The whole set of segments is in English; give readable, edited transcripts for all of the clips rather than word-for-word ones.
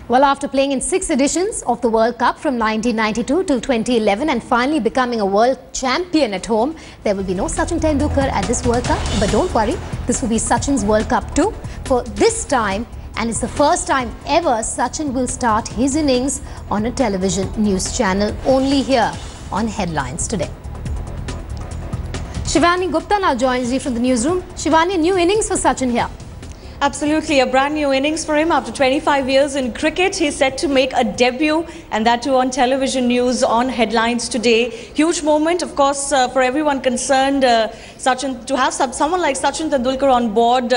Well, after playing in 6 editions of the World Cup from 1992 till 2011 and finally becoming a world champion at home, there will be no Sachin Tendulkar at this World Cup. But don't worry, this will be Sachin's World Cup too. For this time, and it's the first time ever, Sachin will start his innings on a television news channel only here on Headlines Today. Shivani Gupta now joins me from the newsroom. Shivani, a new innings for Sachin here. Absolutely, a brand new innings for him after 25 years in cricket. He's set to make a debut, and that too on television news on Headlines Today. Huge moment, of course, for everyone concerned. Sachin, to have someone like Sachin Tendulkar on board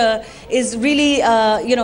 is really,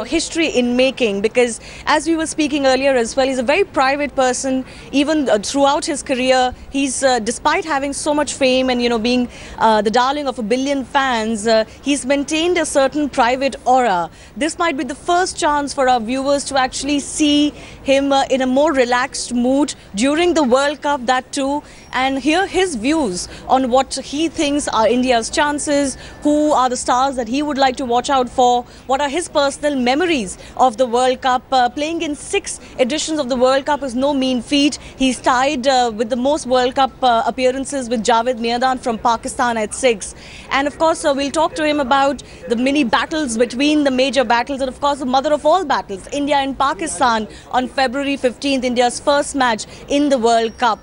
history in making. Because as we were speaking earlier as well, he's a very private person. Even throughout his career, he's despite having so much fame and being the darling of 1 billion fans, he's maintained a certain private aura. This might be the first chance for our viewers to actually see him in a more relaxed mood during the World Cup, that too, and hear his views on what he thinks are India's chances, who are the stars that he would like to watch out for, what are his personal memories of the World Cup. Playing in 6 editions of the World Cup is no mean feat. He's tied with the most World Cup appearances with Javed Mirdhan from Pakistan at 6. And of course, we'll talk to him about the mini battles between the major battles, and of course the mother of all battles, India and Pakistan on February 15th, India's first match in the World Cup.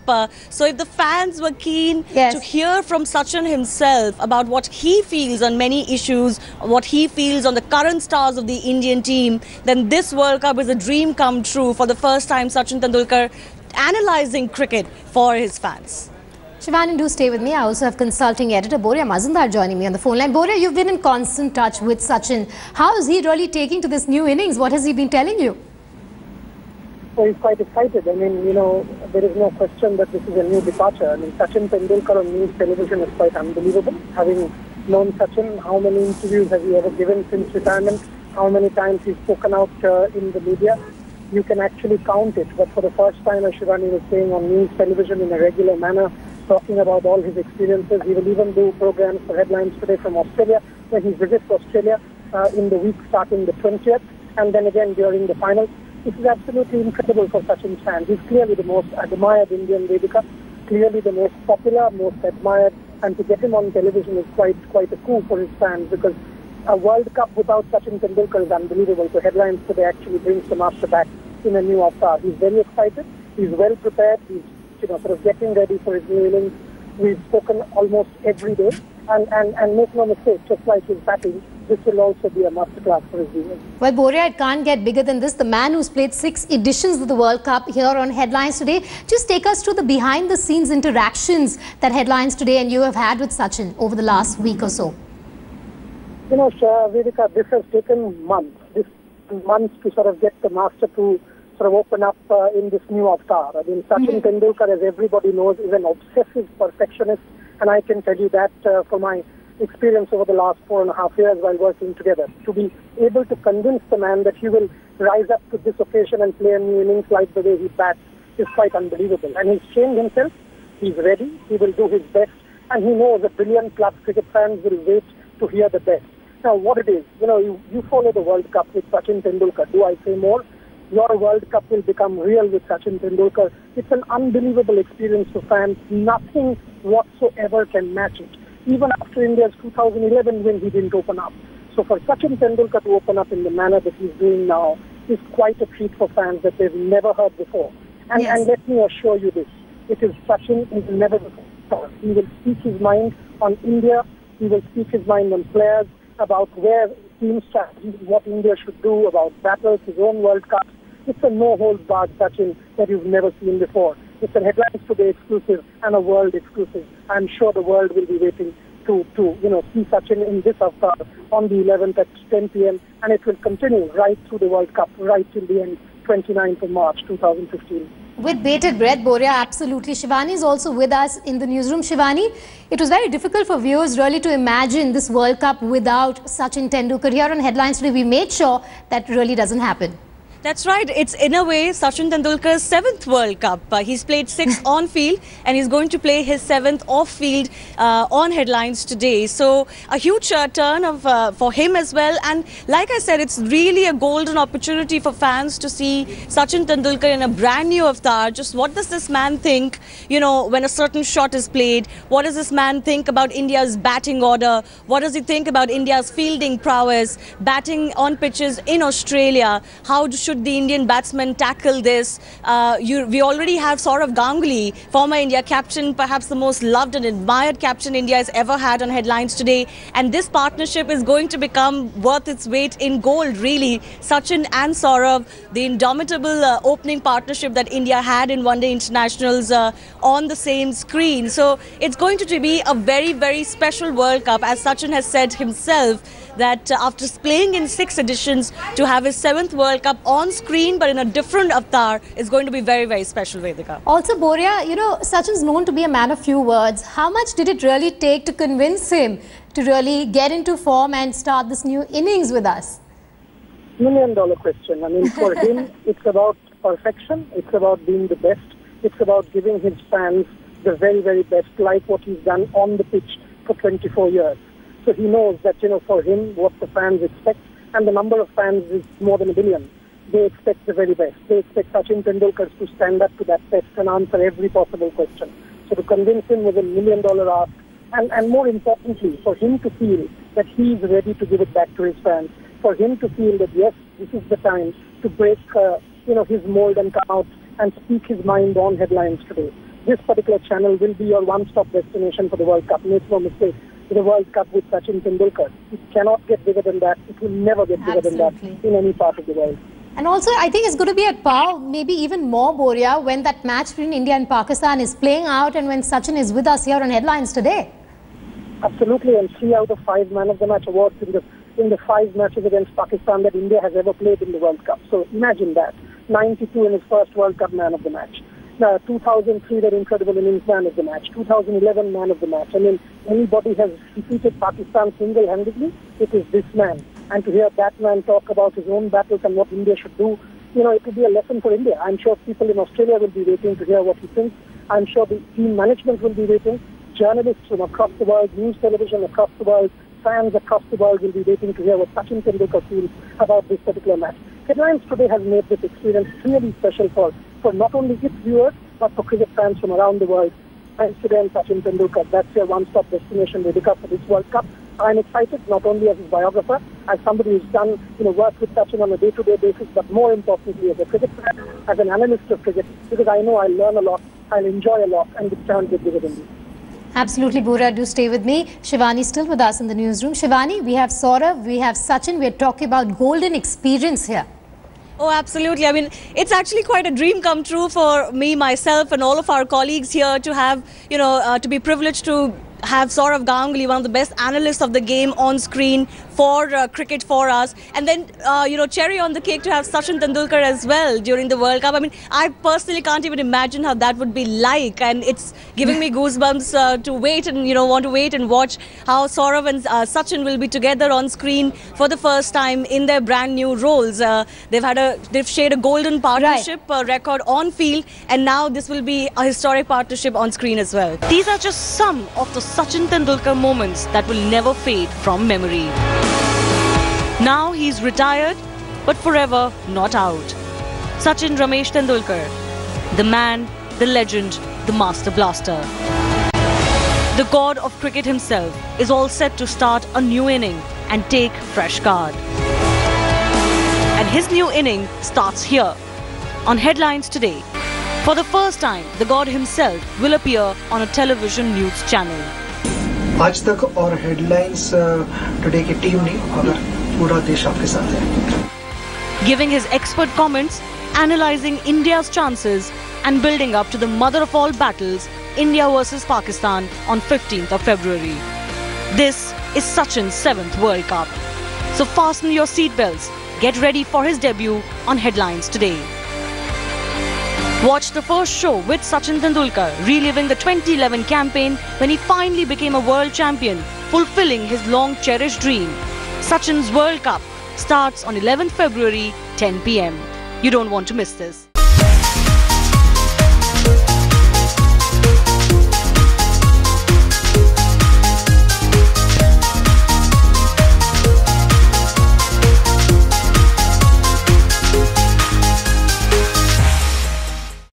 So if the fans were keen to hear from Sachin himself about what he feels on many issues, what he feels on the current stars of the Indian team, then this World Cup is a dream come true. For the first time, Sachin Tendulkar analysing cricket for his fans. Shivani, do stay with me. I also have consulting editor Boria Mazumdar joining me on the phone line. Boria, you've been in constant touch with Sachin. How is he really taking to this new innings? What has he been telling you? So he's quite excited. I mean, there is no question that this is a new departure. I mean, Sachin Tendulkar on news television is quite unbelievable. Having known Sachin, how many interviews has he ever given since retirement? How many times he's spoken out in the media? You can actually count it. But for the first time, as Shivani was saying, on news television in a regular manner, talking about all his experiences. He will even do programs for Headlines Today from Australia, when he visits Australia in the week starting the 20th, and then again during the finals. This is absolutely incredible for Sachin's fans. He's clearly the most admired Indian Vedika, clearly the most popular, most admired, and to get him on television is quite a coup for his fans, because a World Cup without Sachin Tendulkar is unbelievable. So Headlines Today actually brings the master back in a new avatar. He's very excited. He's well prepared. He's sort of getting ready for his new innings. We've spoken almost every day, and make no mistake, just like his batting, this will also be a masterclass for his viewers. Well, Boria, it can't get bigger than this. The man who's played 6 editions of the World Cup here on Headlines Today. Just take us through the behind-the-scenes interactions that Headlines Today and you have had with Sachin over the last week or so. Vedika, this has taken months. To sort of get the master to sort of open up in this new avatar. I mean, Sachin Tendulkar, as everybody knows, is an obsessive perfectionist, and I can tell you that from my experience over the last 4.5 years while working together. To be able to convince the man that he will rise up to this occasion and play a new innings like the way he bats is quite unbelievable. And he's trained himself, he's ready, he will do his best, and he knows 1 billion plus cricket fans will wait to hear the best. Now, what it is, you follow the World Cup with Sachin Tendulkar. Do I say more? Your World Cup will become real with Sachin Tendulkar. It's an unbelievable experience for fans. Nothing whatsoever can match it. Even after India's 2011 win, he didn't open up. So for Sachin Tendulkar to open up in the manner that he's doing now is quite a treat for fans that they've never heard before. And let me assure you this, it is Sachin is never before. He will speak his mind on India. He will speak his mind on players, about where team strategy, what India should do, about battles, his own World Cup. It's a no-holds-barred Sachin that you've never seen before. It's a Headlines Today exclusive and a world exclusive. I'm sure the world will be waiting to see Sachin in this avatar on the 11th at 10 p.m. and it will continue right through the World Cup, right till the end, 29th of March 2015. With bated breath, Boria, absolutely. Shivani is also with us in the newsroom. Shivani, it was very difficult for viewers really to imagine this World Cup without Sachin Tendulkar. Here on Headlines Today, we made sure that really doesn't happen. That's right. It's in a way Sachin Tendulkar's 7th World Cup. He's played 6 on field and he's going to play his 7th off field on headlines today. So a huge turn for him as well. And like I said, it's really a golden opportunity for fans to see Sachin Tendulkar in a brand new avatar. Just what does this man think, you know, when a certain shot is played? What does this man think about India's batting order? What does he think about India's fielding prowess, batting on pitches in Australia? How should the Indian batsmen tackle this? We already have Sourav Ganguly, former India captain, perhaps the most loved and admired captain India has ever had on headlines today. And this partnership is going to become worth its weight in gold, really. Sachin and Sourav, the indomitable opening partnership that India had in one-day internationals on the same screen. So it's going to be a very, very special World Cup, as Sachin has said himself, that after playing in 6 editions, to have his 7th World Cup on screen but in a different avatar is going to be very, very special, Vedika. Also, Boria, you know, Sachin's known to be a man of few words. How much did it really take to convince him to really get into form and start this new innings with us? $1 million question. I mean, for him, it's about perfection. It's about being the best. It's about giving his fans the very, very best, like what he's done on the pitch for 24 years. So he knows that, you know, for him, what the fans expect, and the number of fans is more than 1 billion. They expect the very best. They expect Sachin Tendulkar to stand up to that test and answer every possible question. So to convince him was $1 million ask. And more importantly, for him to feel that he's ready to give it back to his fans. For him to feel that, yes, this is the time to break, his mold and come out and speak his mind on headlines today. This particular channel will be your one-stop destination for the World Cup. Make no mistake. The World Cup with Sachin Tendulkar. It cannot get bigger than that. It will never get bigger than that in any part of the world. And also, I think it's going to be at par, maybe even more, Boria, when that match between India and Pakistan is playing out and when Sachin is with us here on headlines today. Absolutely, and 3 out of 5 man of the match awards in the 5 matches against Pakistan that India has ever played in the World Cup. So imagine that. 92 in his first World Cup man of the match. 2003, that incredible innings man of the match. 2011 man of the match. I mean, anybody has defeated Pakistan single-handedly, it is this man. And to hear that man talk about his own battles and what India should do, you know, it will be a lesson for India. I'm sure people in Australia will be waiting to hear what he thinks. I'm sure the team management will be waiting. Journalists from across the world, news television across the world, fans across the world will be waiting to hear what Sachin Tendulkar feels about this particular match. Headlines today has made this experience really special for not only its viewers, but for cricket fans from around the world. Thanks to them, Sachin Tendulkar. That's your one-stop destination, Vedika, for this World Cup. I'm excited, not only as his biographer, as somebody who's done, work with Sachin on a day-to-day basis, but more importantly as a cricket fan, as an analyst of cricket, because I know I'll learn a lot, I'll enjoy a lot, and this can't get bigger than this. Absolutely, Bora, do stay with me. Shivani still with us in the newsroom. Shivani, we have Sourav, we have Sachin. We're talking about golden experience here. Oh, absolutely. I mean, it's actually quite a dream come true for me, myself, and all of our colleagues here to have, to be privileged to have Sourav Ganguly, one of the best analysts of the game, on screen for cricket for us. And then, cherry on the cake to have Sachin Tendulkar as well during the World Cup. I mean, I personally can't even imagine how that would be like. And it's giving me goosebumps to wait and, want to wait and watch how Sourav and Sachin will be together on screen for the first time in their brand new roles. They've shared a golden partnership record on field. And now this will be a historic partnership on screen as well. These are just some of the Sachin Tendulkar moments that will never fade from memory. Now he's retired, but forever not out. Sachin Ramesh Tendulkar, the man, the legend, the master blaster. The god of cricket himself is all set to start a new inning and take fresh guard. And his new inning starts here on Headlines Today. For the first time, the god himself will appear on a television news channel. आज तक और headlines today की team नहीं मगर पूरा देश आपके साथ है. Giving his expert comments, analyzing India's chances and building up to the mother of all battles, India versus Pakistan on 15th of February. This is Sachin's 7th World Cup. So fasten your seatbelts, get ready for his debut on Headlines Today. Watch the first show with Sachin Tendulkar reliving the 2011 campaign when he finally became a world champion, fulfilling his long-cherished dream. Sachin's World Cup starts on 11th February, 10 p.m. You don't want to miss this.